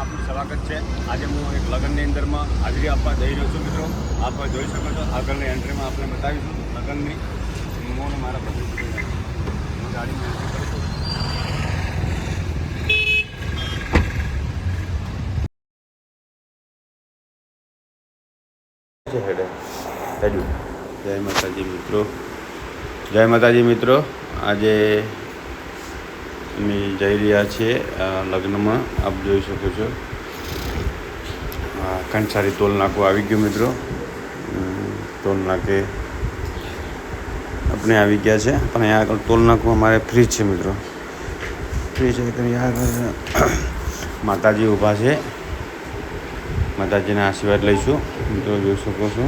આપનું સ્વાગત છે। આજે હું એક લગ્નની અંદરમાં હાજરી આપવા જઈ રહ્યો છું મિત્રો। આપ જોઈ શકો છો આગળની એન્ટ્રીમાં આપણે બતાવીશું લગ્નની। હું મારા બધું ગાડીમાં એન્ટ્રી કરીશું। જય માતાજી મિત્રો, જય માતાજી મિત્રો। આજે અમે જઈ રહ્યા છીએ લગ્નમાં। આપ જોઈ શકો છો કંસારી ટોલ નાકું આવી ગયું મિત્રો। ટોલ નાકે આપણે આવી ગયા છે, પણ અહીંયા આગળ ટોલ નાકું અમારે ફ્રી છે મિત્રો। ફ્રી છે તો અહીંયા આગળ માતાજી ઊભા છે। માતાજીના આશીર્વાદ લઈશું મિત્રો। જોઈ શકો છો,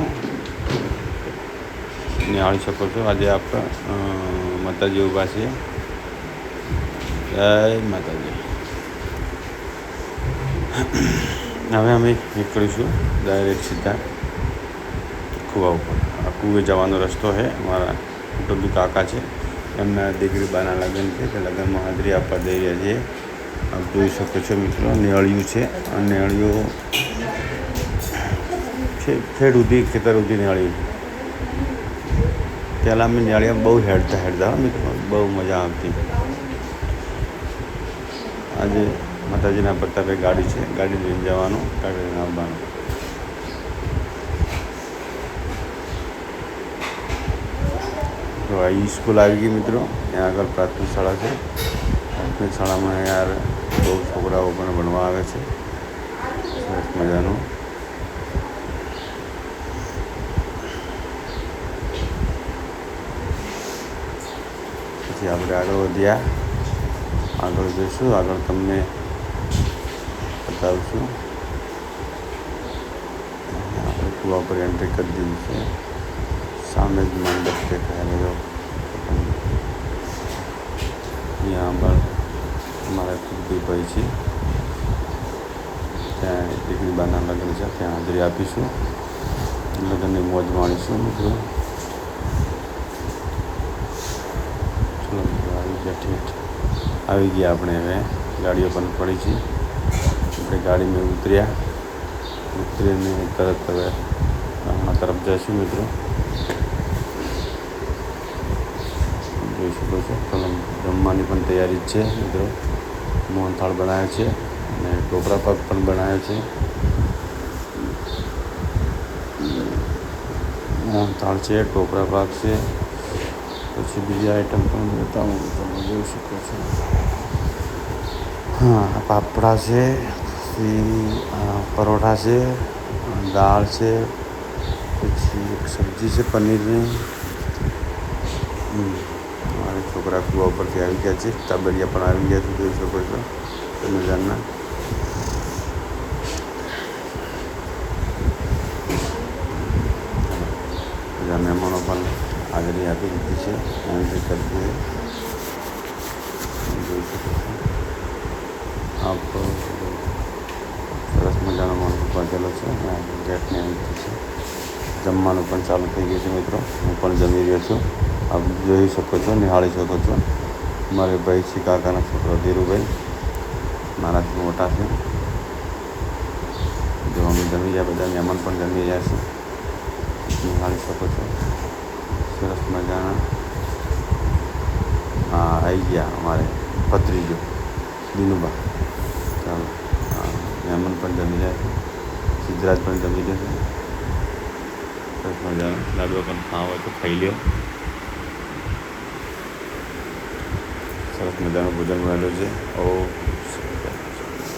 નિહાળી શકો છો। આજે આપ માતાજી ઊભા છે। જય માતાજી। હવે અમે નીકળીશું ડાયરેક્ટ સીધા કૂવા ઉપર। આ કૂવે જવાનો રસ્તો છે। અમારા ટોબી કાકા છે, એમના દીકરી બાના લગ્ન છે, તે લગ્નમાં હાજરી આપવા જઈ રહ્યા છીએ। આપ જોઈ શકો છો મિત્રો, નેળિયું છે। આ નેળિયું છે ખેડ સુધી, ખેતર સુધી નેળિયું। પહેલાં અમે નેળિયા બહુ હેડતા મિત્રો, બહુ મજા આવતી। આજે માતાજીના પ્રતાપે ગાડી છે, ગાડી લઈને જવાનું, ગાડી લઈને આવવાનું। તો આ સ્કૂલ આવી ગઈ મિત્રો। ત્યાં આગળ પ્રાથમિક શાળા છે। પ્રાથમિક શાળામાં યાર બહુ છોકરાઓ પણ ભણવા આવે છે, સરસ મજાનું। પછી આપણે આગળ વધ્યા, આગળ જઈશું, આગળ તમને બતાવીશું। આપણે કૂવા પર એન્ટ્રી કરી દીધી છે। સામે જ મંડપ દેખાય રહ્યો। અહીંયા આગળ અમારા કુલદીપભાઈ છે, ત્યાં દીકરી બાના લગ્ન છે, ત્યાં હાજરી આપીશું, લગ્નની મોજ માણીશું મિત્રો। ચલો મિત્રો, આવી ગયા ઠેઠ આવી ગયા આપણે। હવે ગાડીઓ પણ પડી છે, આપણે ગાડીમાં ઉતરીને તરત હવે ગામના તરફ જઈશું મિત્રો। જોઈ શકો છો, જમવાની પણ તૈયારી જ છે મિત્રો। મોહનથાળ બનાવ્યો છે અને ટોપરા પાક પણ બનાવ્યો છે। મોહનથાળ છે, ટોપરા પાક છે, પછી બીજી આઈટમ પણ બતાવું, તમે જોઈ શકો છો। હા, પાપડા છે, પછી પરોઠા છે, દાળ છે, પછી એક સબ્જી છે પનીરની। મારા છોકરા કૂવા ઉપરથી આવી ગયા છે, તાબડિયા પણ આવી ગયા છે, જોઈ શકો છો મજાના। બધા મહેમાનો પણ હાજરી આપી દીધી છે, એન્ટ્રી કરી દીધી, જોઈ શકો છો આપ। સરસ મજાનો માણસ પહોંચેલો છે, ગેટની એન્ટ્રી છે। જમવાનું પણ ચાલુ થઈ ગયું છે મિત્રો, હું પણ જમી રહ્યો છું। આપ જોઈ શકો છો, નિહાળી શકો છો। મારે ભાઈ છે, કાકાના છોકરો ધીરુભાઈ, મારાથી મોટા છે। જો અમે જમી રહ્યા, બધા મહેમાન પણ જમી રહ્યા છે, નિહાળી શકો છો। સરસ મજાના હા આવી ગયા અમારે ભત્રીજો દિનુબા। ચાલો, મહેમાન પણ જમી રહ્યા છે, સિદ્ધરાજ પણ જમી રહ્યા છે। સરસ મજાના લાડવા પણ ખાવા હોય તો ખાઈ લ્યો। સરસ મજાનું ભોજન મળેલું છે। ઓ